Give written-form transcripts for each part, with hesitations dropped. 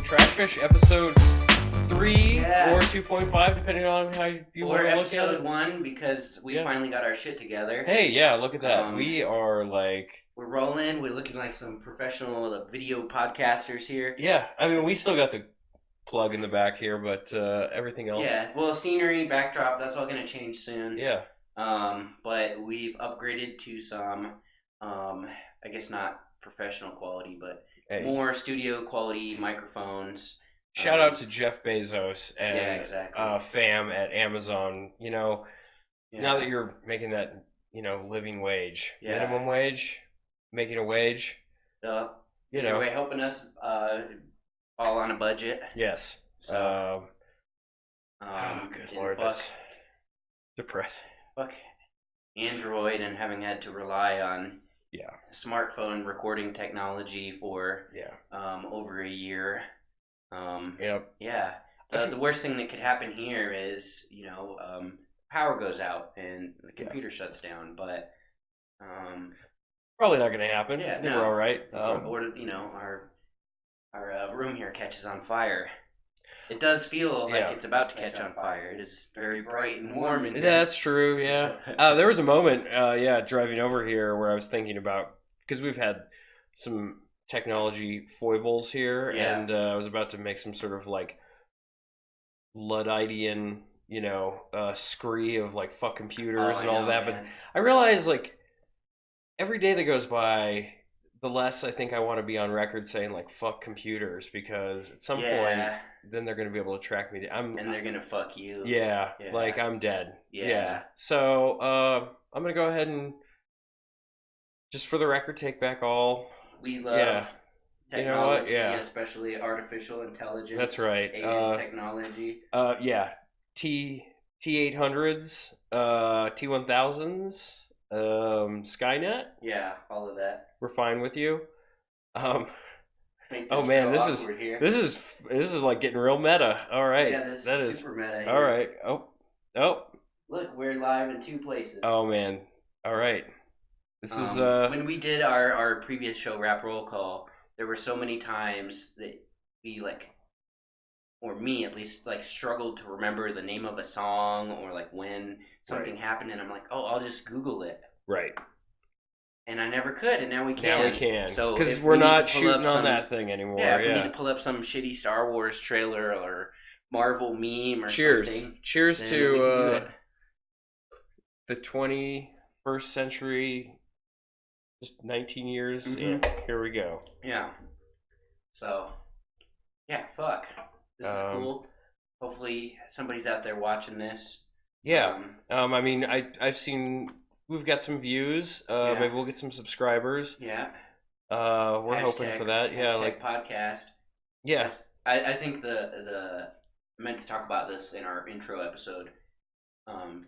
Trash Fish episode 3 Yeah. or 2.5, depending on how you want Or to look at episode it. 1 because we finally got our shit together. Hey, yeah, look at that. We are like... We're rolling. We're looking like some professional video podcasters here. Yeah, I mean, we still got the plug in the back here, but everything else... Yeah, well, scenery, backdrop, that's all going to change soon. Yeah. But we've upgraded to some, I guess not professional quality, but more studio quality microphones. Shout out to Jeff Bezos and yeah, exactly. fam at Amazon. You know, now that you're making that, living wage, minimum wage, making a wage, you know, helping us all on a budget. Yes. So, good Lord, that's depressing. Fuck Android and having had to rely on smartphone recording technology for over a year. Yep. Yeah. The worst thing that could happen here is, power goes out and the computer shuts down, but probably not going to happen. Yeah, we're all right. Or, our room here catches on fire. It does feel like it's about to catch on fire. It is very bright and warm in here. That's true, yeah. There was a moment, driving over here where I was thinking about, because we've had some technology foibles here, and I was about to make some sort of like Ludditerian, scree of like fuck computers and all that. Man. But I realized like every day that goes by, the less I think I want to be on record saying like fuck computers, because at some point then they're going to be able to track me down. And they're going to fuck you. Yeah, like I'm dead. Yeah. So I'm going to go ahead and just for the record take back all. We love technology, especially artificial intelligence. That's right. Aided technology. T800s, T1000s, Skynet. Yeah, all of that. We're fine with you. Oh man, this is like getting real meta. All right. Yeah, this is super meta here. All right. Oh. Look, we're live in 2 places. Oh man. All right. This is when we did our previous show, Rap Roll Call, there were so many times that we or me at least, struggled to remember the name of a song or when something happened, and I'm like, oh, I'll just Google it. Right. And I never could, and now we can. Now we can. So because we're not shooting on that thing anymore. Yeah, if we need to pull up some shitty Star Wars trailer or Marvel meme or something. Cheers to the 21st century. Just 19 years. Mm-hmm. Yeah, here we go. Yeah. So, fuck. This is cool. Hopefully somebody's out there watching this. Yeah. I mean, I've seen we've got some views. Maybe we'll get some subscribers. Yeah. We're hoping for that. Podcast. Yes. I think I meant to talk about this in our intro episode.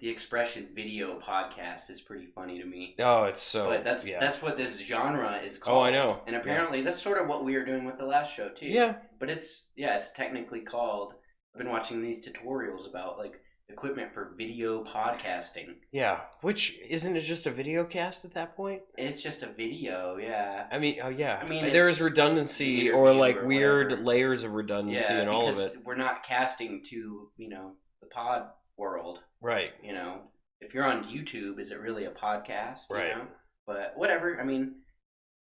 The expression video podcast is pretty funny to me. Oh, it's so. But that's what this genre is called. Oh, I know. And apparently that's sort of what we were doing with the last show too. Yeah. But it's technically called. I've been watching these tutorials about equipment for video podcasting. Yeah, which isn't it just a video cast at that point? It's just a video, yeah. I mean, there is redundancy or weird layers of redundancy in all of it. We're not casting to the pod world. Right. If you're on YouTube, is it really a podcast? Right. But whatever. I mean,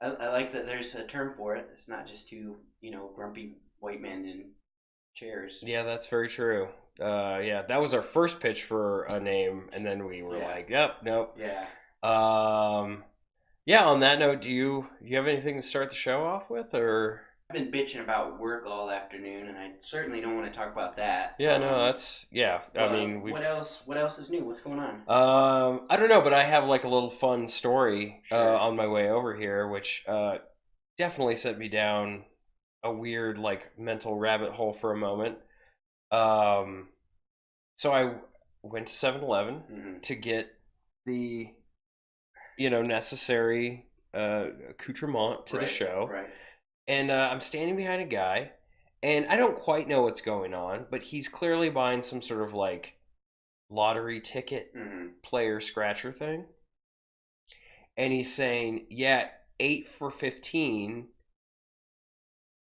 I like that there's a term for it. It's not just two, grumpy white men in chairs. Yeah, that's very true. That was our first pitch for a name, and then we were nope. Yeah. On that note, do you have anything to start the show off with, or? I've been bitching about work all afternoon, and I certainly don't want to talk about that. Yeah, I mean, what else is new? What's going on? I don't know, but I have a little fun story on my way over here, which definitely sent me down a weird mental rabbit hole for a moment. So I went to 7-Eleven to get the necessary accoutrement to the show. Right. And I'm standing behind a guy, and I don't quite know what's going on, but he's clearly buying some sort of lottery ticket player scratcher thing. And he's saying, 8 for 15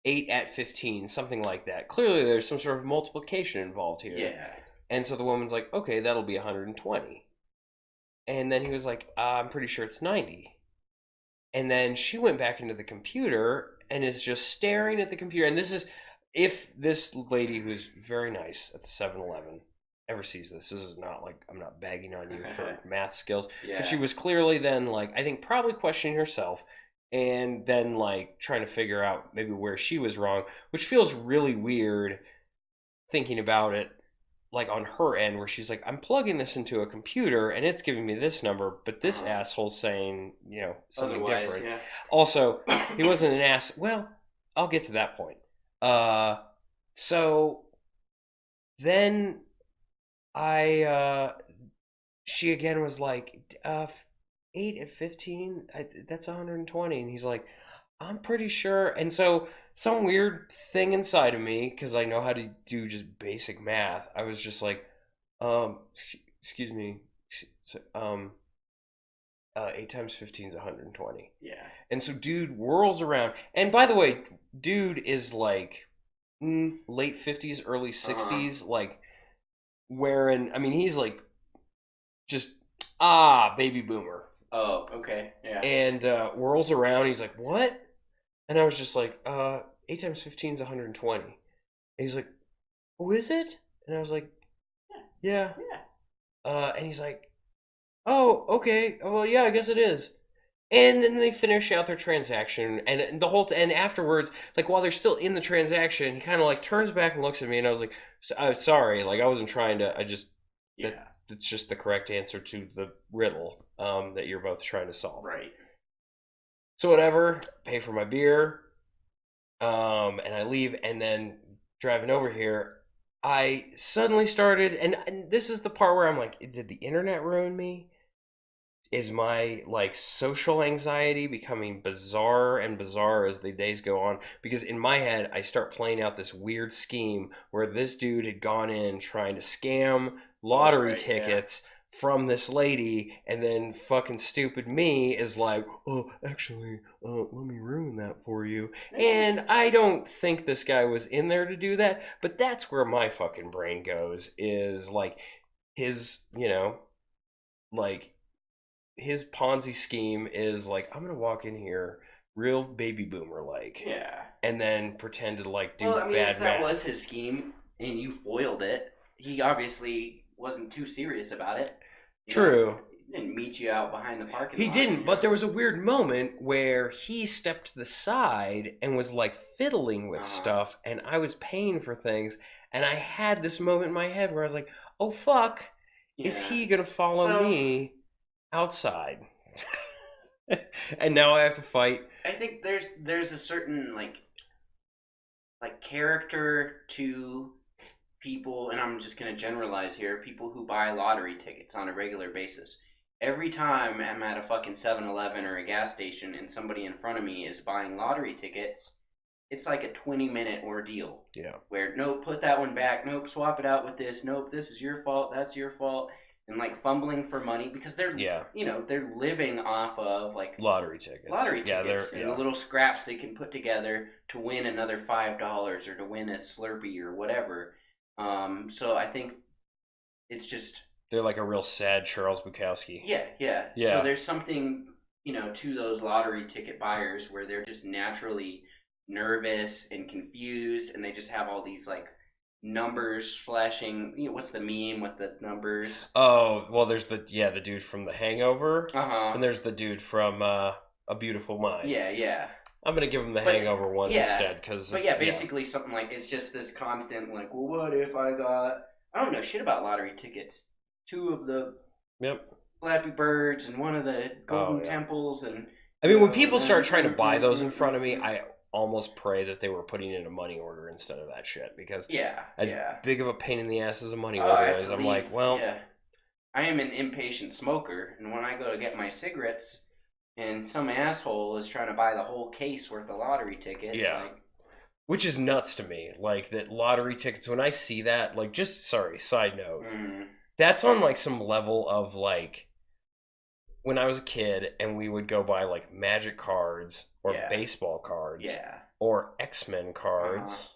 8 at 15, something like that. Clearly, there's some sort of multiplication involved here. Yeah. And so the woman's like, okay, that'll be 120. And then he was like, I'm pretty sure it's 90. And then she went back into the computer and is just staring at the computer. And this is, if this lady who's very nice at the 7-Eleven ever sees this is not like, I'm not bagging on you for math skills. Yeah. But she was clearly then like, I think probably questioning herself and then like trying to figure out maybe where she was wrong, which feels really weird thinking about it like on her end where she's like, I'm plugging this into a computer and it's giving me this number, but this asshole's saying, something otherwise, different. Yeah. Also, he wasn't an ass. Well, I'll get to that point. So then she again was like, 8 at 15, that's 120. And he's like, I'm pretty sure. And so some weird thing inside of me, because I know how to do just basic math, I was just like, excuse me, 8 times 15 is 120. Yeah. And so dude whirls around. And by the way, dude is like late 50s, early 60s, like wearing, I mean, he's like just, baby boomer. Oh, okay. Yeah. And whirls around. He's like, what? And I was just like, 8 times 15 is 120. And he's like, oh, is it? And I was like, yeah. And he's like, oh, okay. Well, yeah, I guess it is. And then they finish out their transaction. And the whole and afterwards, like while they're still in the transaction, he kind of like turns back and looks at me. And I was like, sorry. Like I wasn't trying to, that's just the correct answer to the riddle that you're both trying to solve. Right. So whatever, pay for my beer, and I leave, and then driving over here, I suddenly started, and this is the part where I'm like, did the internet ruin me? Is my, like, social anxiety becoming bizarre and bizarre as the days go on? Because in my head, I start playing out this weird scheme where this dude had gone in trying to scam lottery tickets from this lady, and then fucking stupid me is like, oh, actually, let me ruin that for you. And I don't think this guy was in there to do that, but that's where my fucking brain goes, is like his, like his Ponzi scheme is like, I'm gonna walk in here real baby boomer like, and then pretend to like do bad math. If that was his scheme and you foiled it, he obviously wasn't too serious about it. True. He didn't meet you out behind the parking lot. He didn't, but there was a weird moment where he stepped to the side and was like fiddling with stuff, and I was paying for things, and I had this moment in my head where I was like, oh fuck, is he gonna follow me outside? And now I have to fight. I think there's a certain like character to people, and I'm just going to generalize here, people who buy lottery tickets on a regular basis. Every time I'm at a fucking 7-Eleven or a gas station and somebody in front of me is buying lottery tickets, it's like a 20-minute ordeal. Yeah. Where, nope, put that one back. Nope, swap it out with this. Nope, this is your fault. That's your fault. And like fumbling for money because they're, they're living off of like lottery tickets. And the little scraps they can put together to win another $5 or to win a Slurpee or whatever. So I think it's just, they're like a real sad Charles Bukowski. Yeah. So there's something, to those lottery ticket buyers where they're just naturally nervous and confused, and they just have all these like numbers flashing. What's the meme with the numbers? Oh, well, there's the dude from The Hangover, and there's the dude from A Beautiful Mind. Yeah. I'm gonna give him the Hangover one instead, because. But basically something like, it's just this constant like, well, what if I don't know shit about lottery tickets. 2 of the Flappy Birds and 1 of the Golden Temples, and I mean, when people start trying to buy those in front of me, I almost pray that they were putting in a money order instead of that shit, because as big of a pain in the ass as a money order is, I'm like, well, I am an impatient smoker, and when I go to get my cigarettes, and some asshole is trying to buy the whole case worth of lottery tickets. Which is nuts to me. Like, that lottery tickets, when I see that, like, side note. That's on, like, some level of, like, when I was a kid and we would go buy, like, Magic cards or baseball cards or X-Men cards,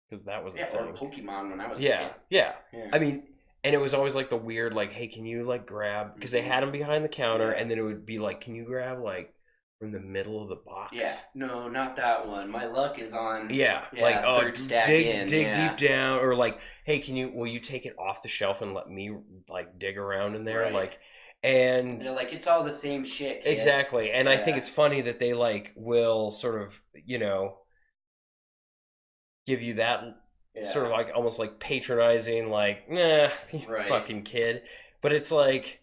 because that was a thing. Or Pokemon when I was a kid. Yeah. I mean, and it was always like the weird, like, hey, can you like grab, because they had them behind the counter, and then it would be like, can you grab like from the middle of the box? Yeah, no, not that one. My luck is on. Like third stack dig deep down, or like, hey, will you take it off the shelf and let me like dig around in there, like. And they're like, it's all the same shit, kid. Exactly. And I think it's funny that they like will sort of, you know, give you that sort of like almost like patronizing, like, nah, fucking kid. But it's like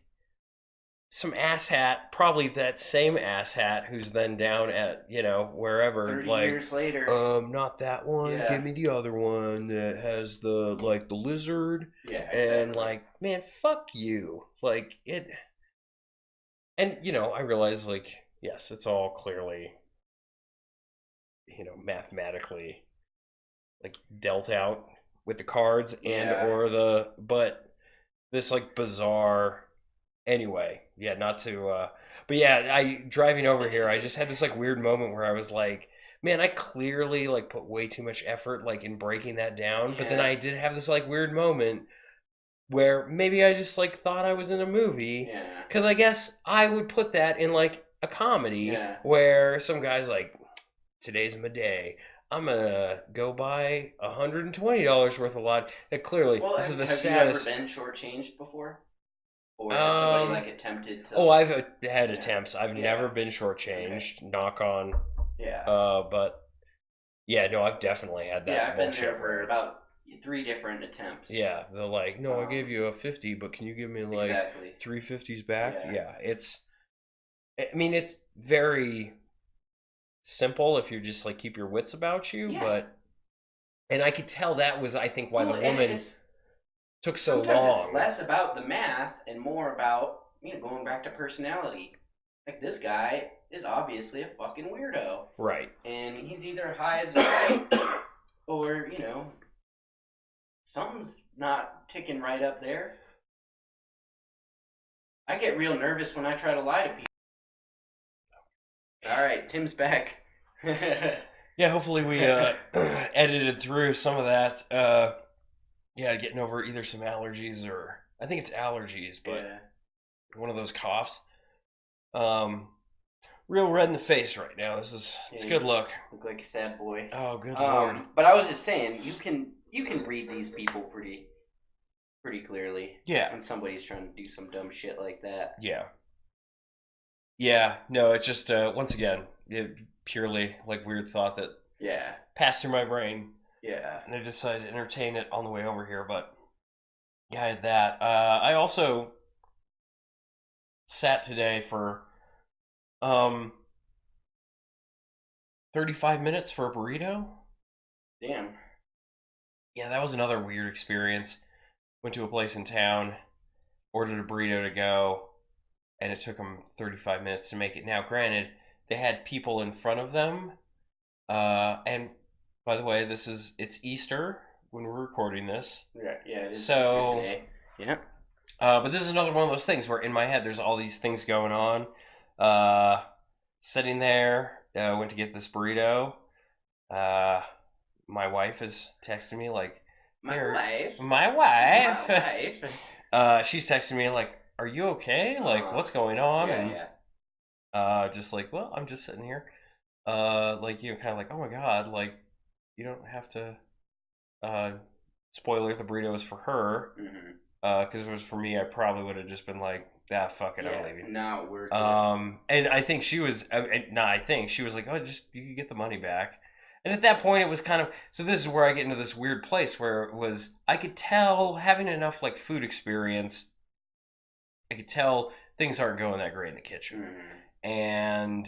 some asshat, probably that same asshat who's then down at, you know, wherever, 30 like, years later. Not that one. Give me the other one that has the like the lizard. And like, man, fuck you. Like it. And, you know, I realize, like, yes, it's all clearly, you know, mathematically, like, dealt out with the cards but this, like, bizarre, anyway, not to, but yeah, driving over here, I just had this, like, weird moment where I was like, man, I clearly, like, put way too much effort, like, in breaking that down, but then I did have this, like, weird moment where maybe I just like thought I was in a movie, because I guess I would put that in like a comedy where some guy's like, today's my day, I'm gonna go buy $120 worth of lot. And clearly, this is the saddest. Have you ever been shortchanged before, or has somebody like attempted to? Oh, I've had attempts. I've never been shortchanged. Okay. Knock on. But no, I've definitely had that. Yeah, I've been there for about 3 different attempts. Yeah, they're like, no, I gave you a 50, but can you give me like 3 50s back? I mean, it's very simple if you just like keep your wits about you, but and I could tell that was, I think, why the woman took so long. Sometimes it's less about the math and more about, you know, going back to personality. Like, this guy is obviously a fucking weirdo. Right. And he's either high as a kite or, you know, something's not ticking right up there. I get real nervous when I try to lie to people. All right, Tim's back. Hopefully we edited through some of that. Getting over either some allergies or I think it's allergies, but one of those coughs. Real red in the face right now. It's a good look. Look like a sad boy. Oh, good lord! But I was just saying, you can read these people pretty clearly. Yeah. When somebody's trying to do some dumb shit like that. Yeah. Yeah. No, it just once again, purely like weird thought that passed through my brain. Yeah. And I decided to entertain it on the way over here, but I had that. I also sat today for 35 minutes for a burrito. Damn. Yeah, that was another weird experience. Went to a place in town, ordered a burrito to go, and it took them 35 minutes to make it. Now, granted, they had people in front of them, and by the way, it's Easter when we're recording this. Yeah, it is Easter today. Yeah. But this is another one of those things where in my head there's all these things going on. Sitting there, went to get this burrito. My wife is texting me like, My wife. She's texting me like, are you okay? Like, what's going on? Just like, well, I'm just sitting here. Like, you know, kind of like, oh my god, like, you don't have to. Spoiler: the burrito is for her. Because if it was for me, I probably would have just been like, fuck it, I'm leaving. No, we're good. And I think she was, she was like, oh, you could get the money back. And at that point, it was kind of, so this is where I get into this weird place where it was, I could tell, having enough, like, food experience, I could tell things aren't going that great in the kitchen. And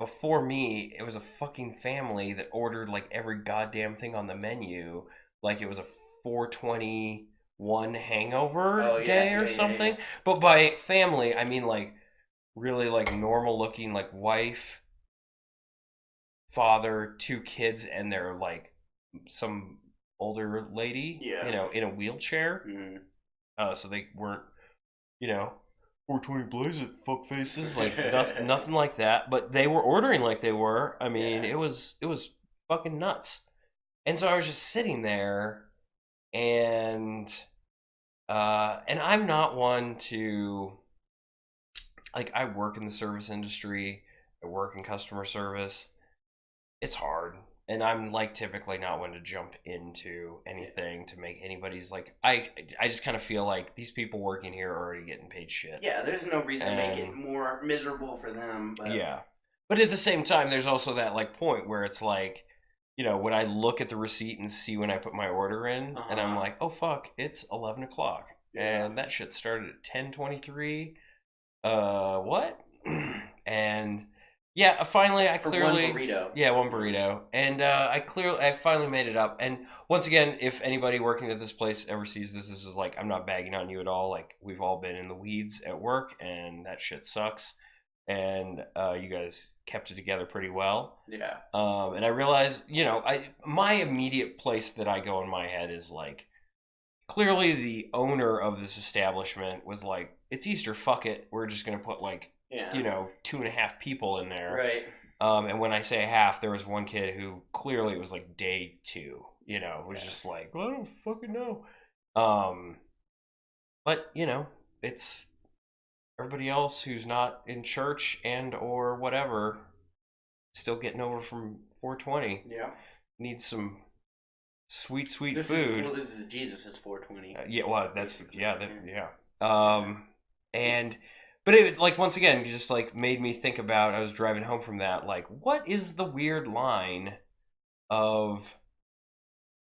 before me, it was a fucking family that ordered, like, every goddamn thing on the menu, like it was a 421 hangover day or something. But by family, I mean, like, really, like, normal-looking, like, wife, father, 2 kids, and they're like some older lady, you know, in a wheelchair. So they weren't, you know, 420 blaze it, fuck faces, like nothing like that. But they were ordering like they were. I mean, it was fucking nuts. And so I was just sitting there, and I'm not one to, like, I work in the service industry, I work in customer service. It's hard. And I'm like typically not one to jump into anything to make anybody's like I just kind of feel like these people working here are already getting paid shit. Yeah, there's no reason to make it more miserable for them. But yeah. But at the same time, there's also that like point where it's like, you know, when I look at the receipt and see when I put my order in, and I'm like, oh fuck, it's 11 o'clock, and that shit started at 10:23. What? And yeah, finally, I clearly one burrito. Yeah, one burrito, and I finally made it up. And once again, if anybody working at this place ever sees this, this is like, I'm not bagging on you at all. Like, we've all been in the weeds at work, and that shit sucks. And you guys kept it together pretty well. Yeah. And I realized, you know, my immediate place that I go in my head is like, clearly the owner of this establishment was like, it's Easter, fuck it, we're just gonna put like, you know, 2.5 people in there. Right. And when I say half, there was one kid who clearly it was like day 2, you know, was just like, well, I don't fucking know. But, you know, it's everybody else who's not in church and or whatever still getting over from 420. Yeah. Needs some sweet food. This is Jesus' 420. Yeah, well, that's and but it, like, once again, just like made me think about, I was driving home from that, like, what is the weird line of,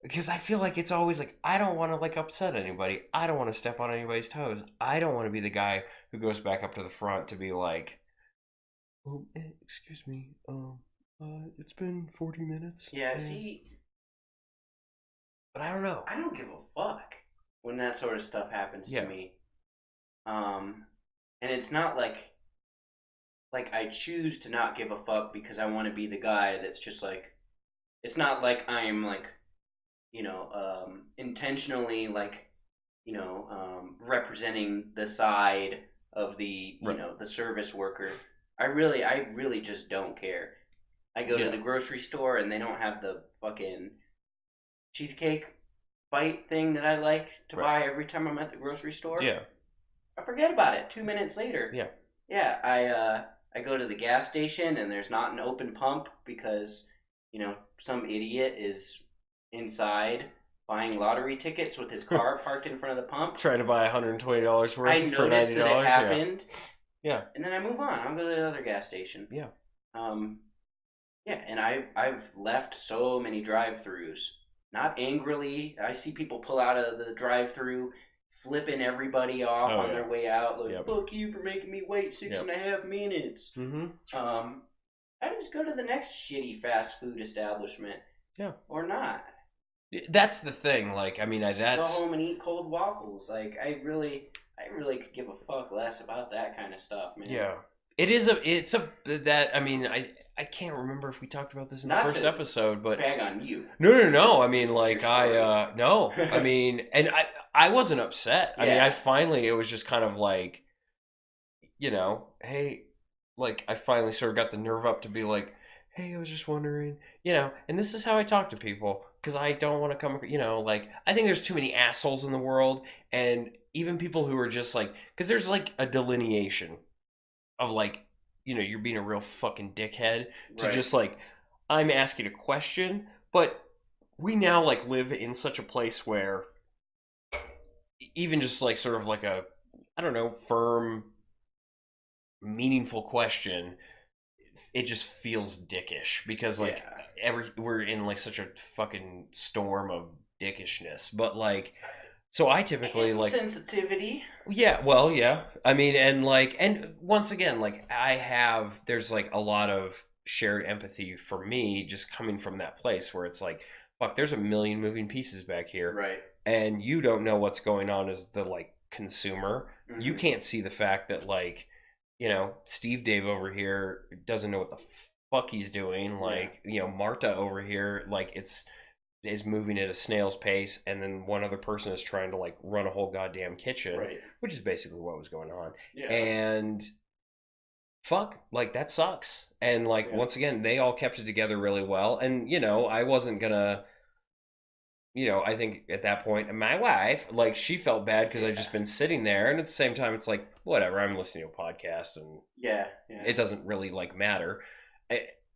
because I feel like it's always like, I don't want to like upset anybody, I don't want to step on anybody's toes, I don't want to be the guy who goes back up to the front to be like, oh, excuse me, it's been 40 minutes. Yeah, see, but I don't know. I don't give a fuck when that sort of stuff happens to me. And it's not like I choose to not give a fuck because I want to be the guy that's just like, it's not like I'm like, you know, intentionally like, you know, representing the side of the, you know, the service worker. I really just don't care. I go to the grocery store and they don't have the fucking cheesecake bite thing that I like to buy every time I'm at the grocery store. Yeah. I forget about it 2 minutes later. Yeah. Yeah, I go to the gas station and there's not an open pump because, you know, some idiot is inside buying lottery tickets with his car parked in front of the pump. Trying to buy $120 worth for $90. I noticed that it happened. Yeah. And then I move on. I'll go to the other gas station. Yeah. Yeah, and I've left so many drive-thrus. Not angrily. I see people pull out of the drive-thru, flipping everybody off on their way out. Like, fuck you for making me wait 6.5 minutes. Mm-hmm. I just go to the next shitty fast food establishment. Yeah. Or not. That's the thing. Like, I mean, go home and eat cold waffles. Like, I really could give a fuck less about that kind of stuff, man. Yeah. I mean, I can't remember if we talked about this in the first episode, but bag on you. No. I mean, like, no. I mean, and I wasn't upset. I mean, it was just kind of like, you know, hey, like, I finally sort of got the nerve up to be like, hey, I was just wondering, you know, and this is how I talk to people, because I don't want to come, you know, like, I think there's too many assholes in the world, and even people who are just like, because there's like a delineation of like, you know, you're being a real fucking dickhead to just like, I'm asking a question, but we now like live in such a place where even just like sort of like a, I don't know, firm, meaningful question, it just feels dickish because like we're in like such a fucking storm of dickishness, but like, so I typically like sensitivity. Yeah, well, yeah. I mean, and like, and once again, like there's like a lot of shared empathy for me just coming from that place where it's like, fuck, there's a million moving pieces back here. Right. And you don't know what's going on as the like consumer. Mm-hmm. You can't see the fact that like, you know, Steve Dave over here doesn't know what the fuck he's doing. Like, you know, Marta over here, like is moving at a snail's pace, and then one other person is trying to like run a whole goddamn kitchen, which is basically what was going on. Yeah. And fuck, like that sucks. And like once again, they all kept it together really well. And I wasn't gonna. I think at that point, my wife, like, she felt bad because I'd just been sitting there, and at the same time, it's like, whatever, I'm listening to a podcast, and it doesn't really, like, matter.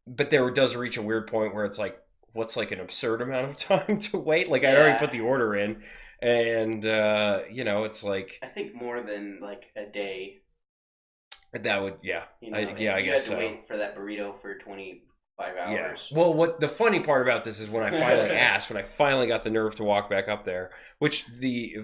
But there does reach a weird point where it's like, what's, like, an absurd amount of time to wait? Like, I already put the order in, and, it's like... I think more than, like, a day. That would, I guess so. You had to wait for that burrito for 25 hours. Yeah. Well, what the funny part about this is when I finally asked, when I finally got the nerve to walk back up there, which the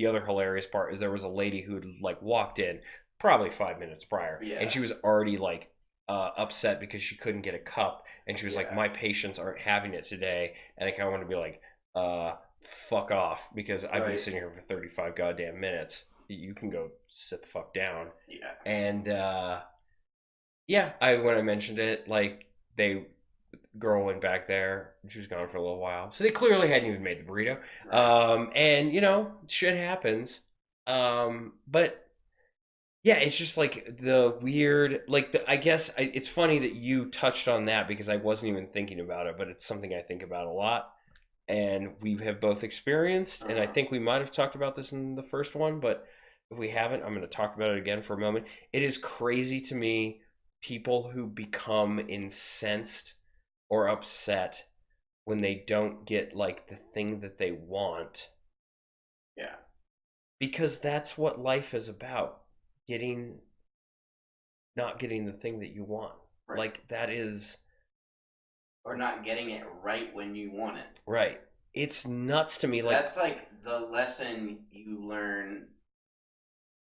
other hilarious part is there was a lady who had like walked in probably 5 minutes prior, and she was already like upset because she couldn't get a cup, and she was like, "My patients aren't having it today," and I kind of wanted to be like, "Fuck off," because I've been sitting here for 35 goddamn minutes. You can go sit the fuck down. Yeah. And when I mentioned it, like. Girl went back there. She was gone for a little while, so they clearly hadn't even made the burrito. Right. And shit happens. But yeah, it's just like the weird, like I guess it's funny that you touched on that because I wasn't even thinking about it, but it's something I think about a lot, and we have both experienced. And I think we might have talked about this in the first one, but if we haven't, I'm going to talk about it again for a moment. It is crazy to me. People who become incensed or upset when they don't get like the thing that they want. Yeah. Because that's what life is about. Not getting the thing that you want. Right. Like that is. Or not getting it right when you want it. Right. It's nuts to me. Like that's like the lesson you learn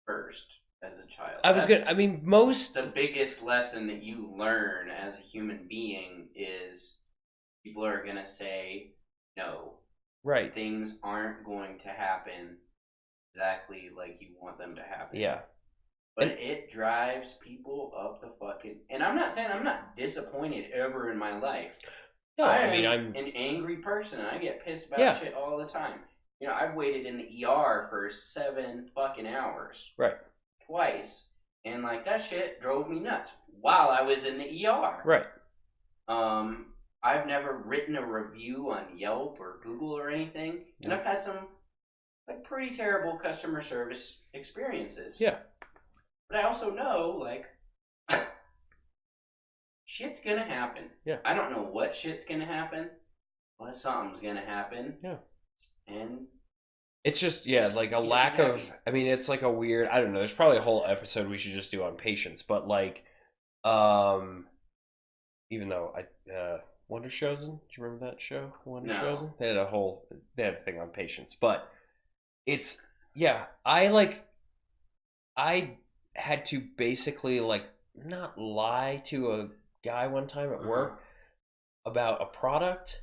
first. As a child, the biggest lesson that you learn as a human being is people are gonna say no. Right. Things aren't going to happen exactly like you want them to happen. Yeah. But it drives people up the fucking... And I'm not saying I'm not disappointed ever in my life. No, I'm an angry person and I get pissed about shit all the time. I've waited in the ER for 7 fucking hours. Right. Twice, and like that shit drove me nuts while I was in the ER. Right. I've never written a review on Yelp or Google or anything, and I've had some like pretty terrible customer service experiences. Yeah. But I also know like shit's gonna happen. Yeah. I don't know what shit's gonna happen, but something's gonna happen. Yeah. And it's just, like a lack of, it's like a weird, I don't know, there's probably a whole episode we should just do on patience, but like, even though Wonder Chosen, do you remember that show, Wonder Chosen? They had a thing on patience, but it's, I had to basically like not lie to a guy one time at work about a product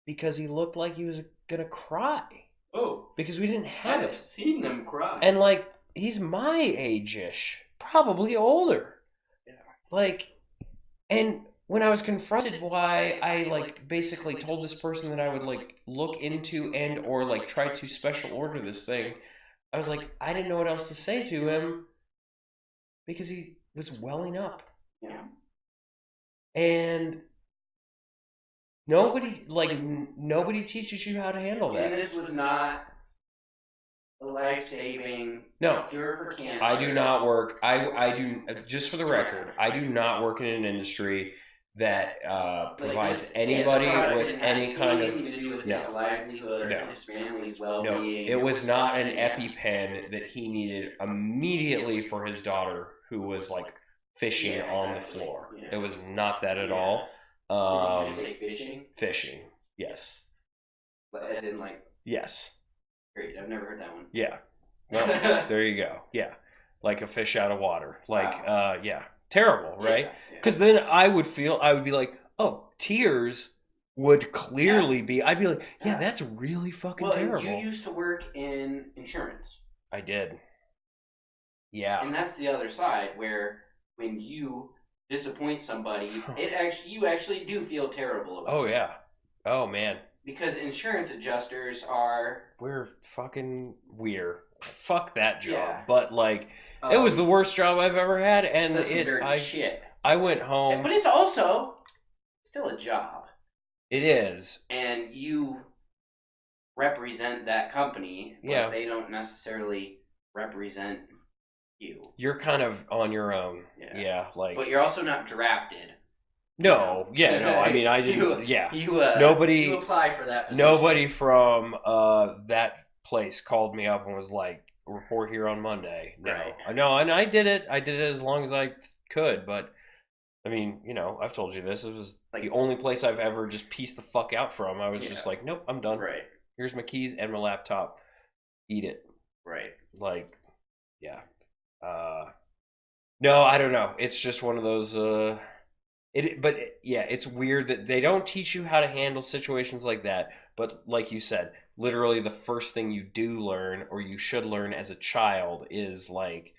because he looked like he was gonna cry. Oh, because we didn't have it. I've seen them cry. And like he's my age-ish, probably older. Yeah. Like, and when I was confronted why I like basically told this person that I would like look into and or like try to special order this thing, I was like, I didn't know what else to say to him because he was welling up. Yeah. And nobody teaches you how to handle that. And this was not a life-saving cure for cancer. I do not work. I do, just for the record, I do not work in an industry that provides anybody with any kind of his livelihood, his family's well-being. No, it was not an EpiPen that he needed immediately for his daughter who was like fishing on the floor. Yeah. It was not that at all. Did you just say fishing? Fishing, yes. As in like... Yes. Great, I've never heard that one. Yeah. Well, there you go. Yeah. Like a fish out of water. Like, terrible, right? Because then I would be like, oh, tears would clearly be, I'd be like, that's really fucking terrible. You used to work in insurance. I did. Yeah. And that's the other side where when you disappoint somebody, you actually do feel terrible about it. Oh, yeah. Oh, man. Because insurance adjusters we're fuck that job. Yeah. But like, it was the worst job I've ever had, and that's some dirty shit. I went home, but it's also still a job. It is, and you represent that company, but they don't necessarily represent you. You're kind of on your own. Yeah, like. But you're also not drafted. No, no. I mean, I didn't. Nobody. You apply for that position. Nobody from that place called me up and was like, "Report here on Monday." No, right. No, and I did it. I did it as long as I could, but I mean, I've told you this. It was like the only place I've ever just pieced the fuck out from. I was just like, nope, I'm done. Right. Here's my keys and my laptop. Eat it. Right. Like, yeah. No, I don't know. It's just one of those. It's weird that they don't teach you how to handle situations like that. But like you said, literally the first thing you do learn, or you should learn as a child, is like,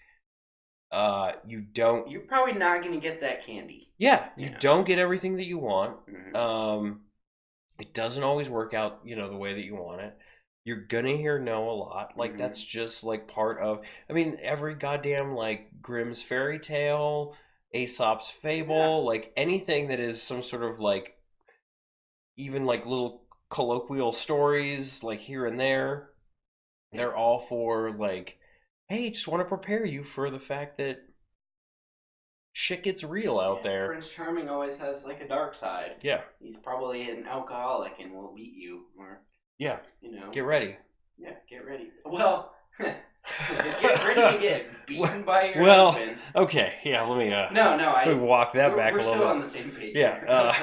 you're probably not going to get that candy. Yeah, you don't get everything that you want. Mm-hmm. It doesn't always work out, the way that you want it. You're gonna hear no a lot. Like, that's just like part of, every goddamn like Grimm's fairy tale, Aesop's fable, like anything that is some sort of like, even like little colloquial stories, like here and there, they're all for like, hey, just want to prepare you for the fact that shit gets real out there. Prince Charming always has like a dark side. Yeah. He's probably an alcoholic and will beat you. Or, get ready. Yeah, get ready. Well, get ready to get beaten by your husband. Okay, yeah, let me let me walk that back a little bit. We're still on the same page. Yeah.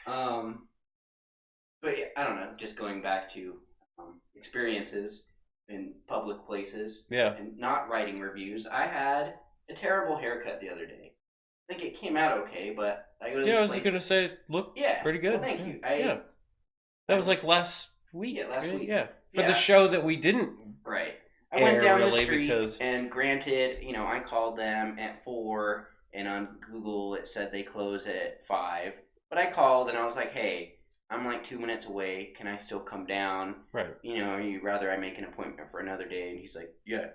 But I don't know, just going back to experiences in public places. Yeah. And not writing reviews. I had a terrible haircut the other day. I think it came out okay, but I go to this place. I was gonna say it looked pretty good. Well, thank you. That was like last week. Yeah, last week. Yeah. For the show that we didn't. Right. I went down the street, and granted, I called them at 4, and on Google it said they close at 5. But I called, and I was like, hey, I'm like 2 minutes away. Can I still come down? Right. Or you rather I make an appointment for another day? And he's like, yeah,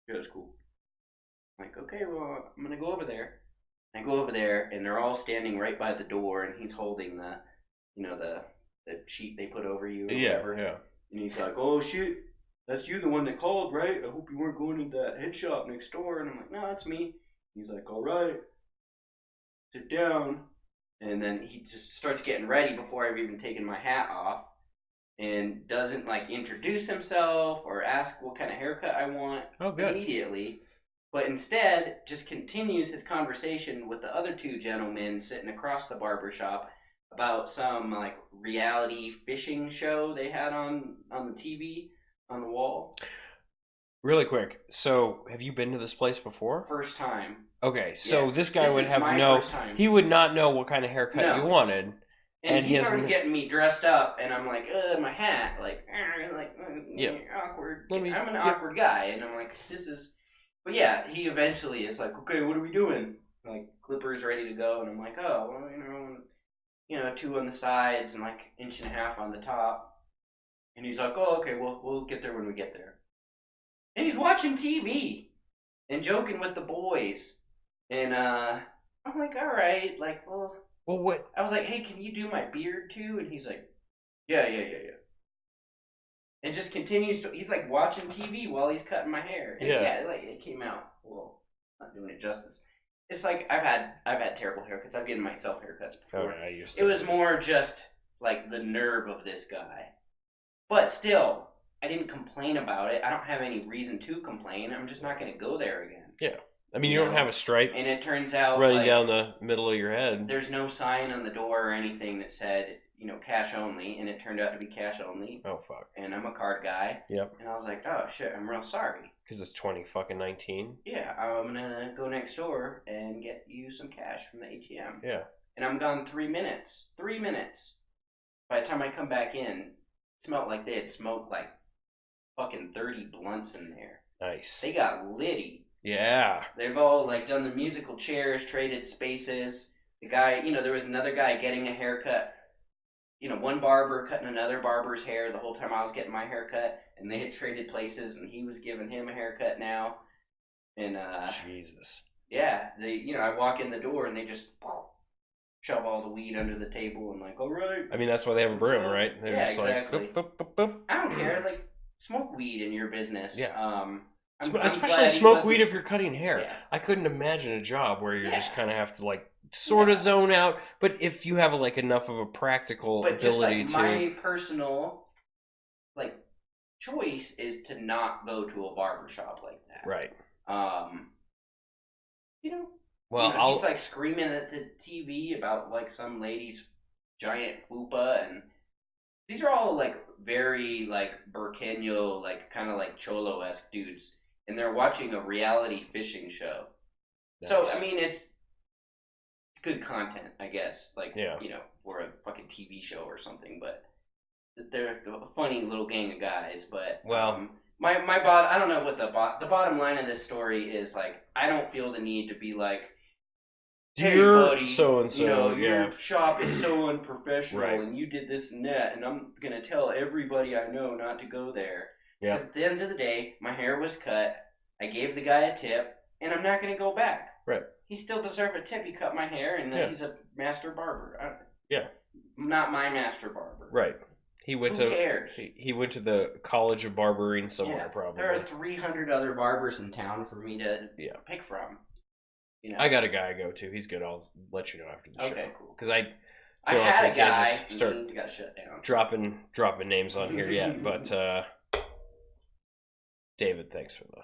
it's cool. I'm like, okay, well, I'm going to go over there. I go over there, and they're all standing right by the door, and he's holding the sheet they put over you or whatever. Yeah. And he's like, oh, shit, that's you, the one that called, right? I hope you weren't going to that head shop next door. And I'm like, no, that's me. He's like, all right, sit down. And then he just starts getting ready before I've even taken my hat off, and doesn't like introduce himself or ask what kind of haircut I want immediately, but instead just continues his conversation with the other 2 gentlemen sitting across the barber shop about some like reality fishing show they had on the TV on the wall. Really quick, so have you been to this place before? First time. Okay, so this guy would have he would not know what kind of haircut you wanted. And he's already getting me dressed up, and I'm like, my hat, awkward. I'm an awkward guy, and I'm like, this is... But yeah, he eventually is like, okay, what are we doing? Like, clippers ready to go, and I'm like, oh, well, 2 on the sides and like 1.5 inches on the top. And he's like, oh, okay, we'll get there when we get there. And he's watching TV and joking with the boys. And I'm like, all right, like, well, what? I was like, hey, can you do my beard too? And he's like, yeah. And just continues to, he's like watching TV while he's cutting my hair. And like it came out. Well, not doing it justice. It's like I've had terrible haircuts. I've given myself haircuts before. Oh, I used to. It was more just like the nerve of this guy. But still, I didn't complain about it. I don't have any reason to complain. I'm just not going to go there again. Yeah. I mean, you don't have a stripe. And it turns out running down the middle of your head. There's no sign on the door or anything that said, cash only. And it turned out to be cash only. Oh, fuck. And I'm a card guy. Yep. And I was like, oh, shit, I'm real sorry. Because it's 2019. Yeah, I'm going to go next door and get you some cash from the ATM. Yeah. And I'm gone 3 minutes. 3 minutes. By the time I come back in, it smelled like they had smoked like fucking 30 blunts in there. Nice. They got litty. Yeah. They've all like done the musical chairs, traded spaces. The guy, there was another guy getting a haircut one barber cutting another barber's hair the whole time I was getting my hair cut, and they had traded places, and he was giving him a haircut now. And Jesus. Yeah, I walk in the door and they just shove all the weed under the table and like, all right. I mean, that's why they have a broom, right? They're just exactly. Like, boop, boop, boop, boop. I don't care. Like, smoke weed in your business. Yeah. Especially smoke weed if you're cutting hair. Yeah. I couldn't imagine a job where you just kind of have to like sort of zone out. But if you have like enough of a practical ability just, like, to, my personal like choice is to not go to a barbershop like that. Right. Well, he's like screaming at the TV about like some lady's giant fupa, and these are all like very like Burqueño, like kind of like Cholo-esque dudes, and they're watching a reality fishing show. Nice. So I mean, it's good content, I guess. Like for a fucking TV show or something, but they're a funny little gang of guys. But my I don't know what the bottom line of this story is. Like, I don't feel the need to be like, hey, buddy, so and so, your shop is so unprofessional, and you did this and that, and I'm gonna tell everybody I know not to go there. Because at the end of the day, my hair was cut. I gave the guy a tip, and I'm not gonna go back. Right. He still deserved a tip. He cut my hair, and he's a master barber. Yeah. Not my master barber. Right. Who cares? He went to the College of Barbering somewhere, probably. There are 300 other barbers in town for me to pick from. I got a guy I go to. He's good. I'll let you know after the show. Okay, cool. Because I had a guy. Start he got shut down. Dropping names on here yet, but David, thanks for the.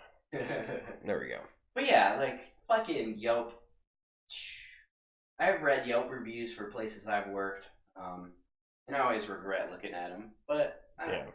There we go. But yeah, like fucking Yelp. I've read Yelp reviews for places I've worked, and I always regret looking at them. But I don't know.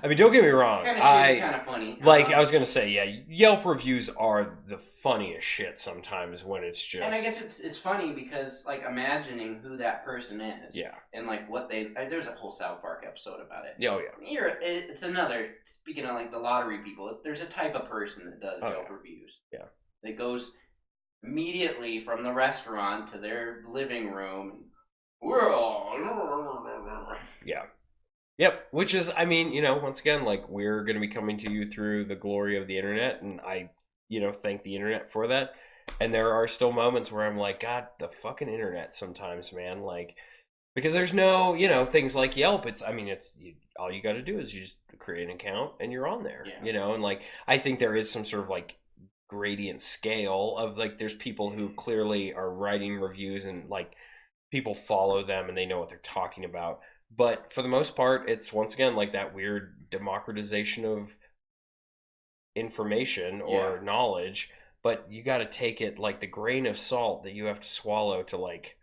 I mean, don't get me wrong. Kind of shitty, kind of funny. Like, I was going to say, Yelp reviews are the funniest shit sometimes when it's just... And I guess it's funny because, like, imagining who that person is. Yeah. And, like, what they... there's a whole South Park episode about it. Oh, yeah. It's another... Speaking of, like, the lottery people, there's a type of person that does Yelp reviews. Yeah. That goes immediately from the restaurant to their living room. Yeah. Yep, which is, I mean, once again, like, we're going to be coming to you through the glory of the internet, and I, thank the internet for that. And there are still moments where I'm like, God, the fucking internet sometimes, man, like, because there's no, things like Yelp. All you got to do is you just create an account and you're on there, and like, I think there is some sort of like gradient scale of like, there's people who clearly are writing reviews and like people follow them and they know what they're talking about. But for the most part, it's once again like that weird democratization of information or knowledge. But you got to take it like the grain of salt that you have to swallow to like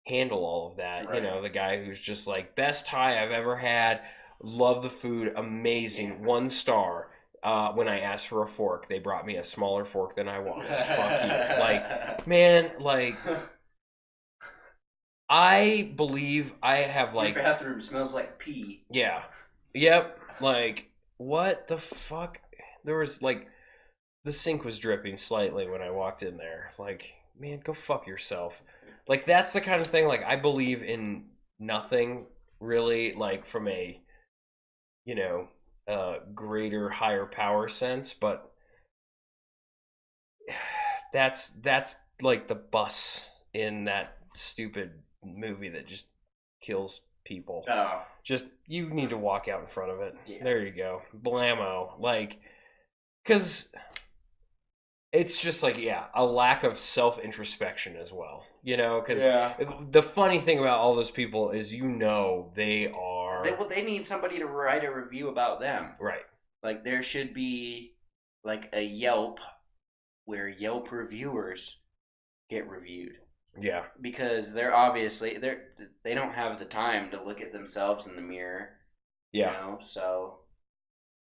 handle all of that. Right. The guy who's just like, best Thai I've ever had. Love the food. Amazing. 1 star. When I asked for a fork, they brought me a smaller fork than I wanted. Fuck you. Like, man, like... I believe I have like... Your bathroom smells like pee. Yeah. Yep. Like, what the fuck? There was like... The sink was dripping slightly when I walked in there. Like, man, go fuck yourself. Like, that's the kind of thing, like, I believe in nothing really, like, from a, greater, higher power sense, but that's like the bus in that stupid movie that just kills people. Oh. Just, you need to walk out in front of it. Yeah. There you go. Blammo. Like, because it's just like, a lack of self-introspection as well. Because the funny thing about all those people is, they are... They need somebody to write a review about them. Right. Like, there should be, like, a Yelp where Yelp reviewers get reviewed. Yeah. Because they're obviously... They don't have the time to look at themselves in the mirror. Yeah. So...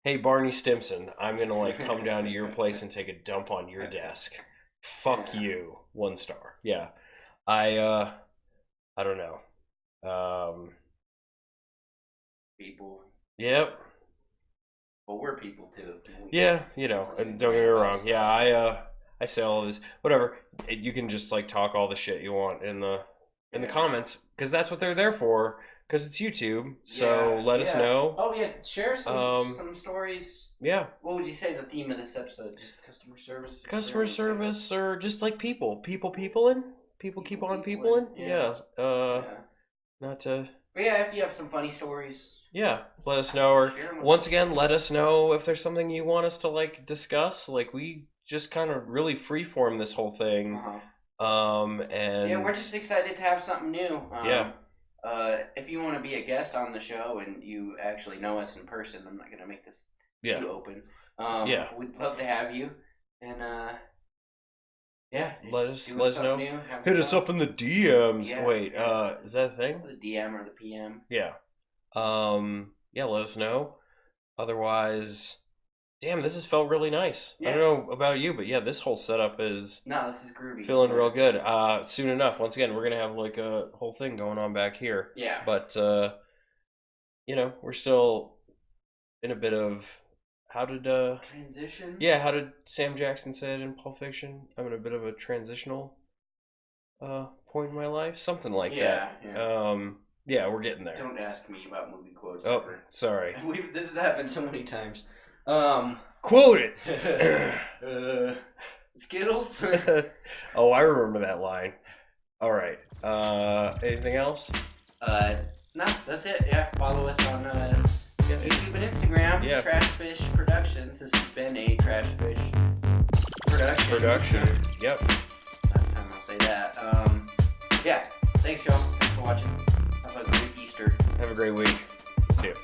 Hey, Barney Stimson, I'm going to, like, come down to your place and take a dump on your desk. Fuck you. 1 star. Yeah. I don't know. People. Yep. Well, we're people, too. Yeah, and don't get me wrong. Yeah, I say all this. Whatever. You can just, like, talk all the shit you want in the comments, because that's what they're there for. because it's YouTube. So let us know. Oh yeah, share some stories. Yeah. What would you say the theme of this episode? Just customer service. Customer service, or just like people keep on peopling. Yeah. Not to. But yeah, if you have some funny stories. Yeah, let us know. Or once again, let us know if there's something you want us to like discuss. Like we just kind of really freeform this whole thing. And yeah, we're just excited to have something new. Yeah. If you want to be a guest on the show and you actually know us in person, I'm not gonna make this too open. We'd love to have you. And let us know. Hit us up in the DMs. Yeah, Wait, is that a thing? The DM or the PM. Yeah. Let us know. Otherwise, damn, this has felt really nice. Yeah. I don't know about you, but yeah, this whole setup is this is groovy. Feeling real good. Soon enough, once again, we're gonna have like a whole thing going on back here. Yeah. But we're still in a bit of transition. Yeah, how did Sam Jackson say it in Pulp Fiction? I'm in a bit of a transitional point in my life, something like that. Yeah, we're getting there. Don't ask me about movie quotes. Oh, sorry. This has happened so many times. Quote it. Skittles. Oh, I remember that line. All right. Anything else? No, that's it. Yeah, follow us on YouTube and Instagram. Yeah. Trashfish Productions. This has been a Trashfish production. Yep. Last time I'll say that. Yeah. Thanks, y'all. Thanks for watching. Have a great Easter. Have a great week. See you.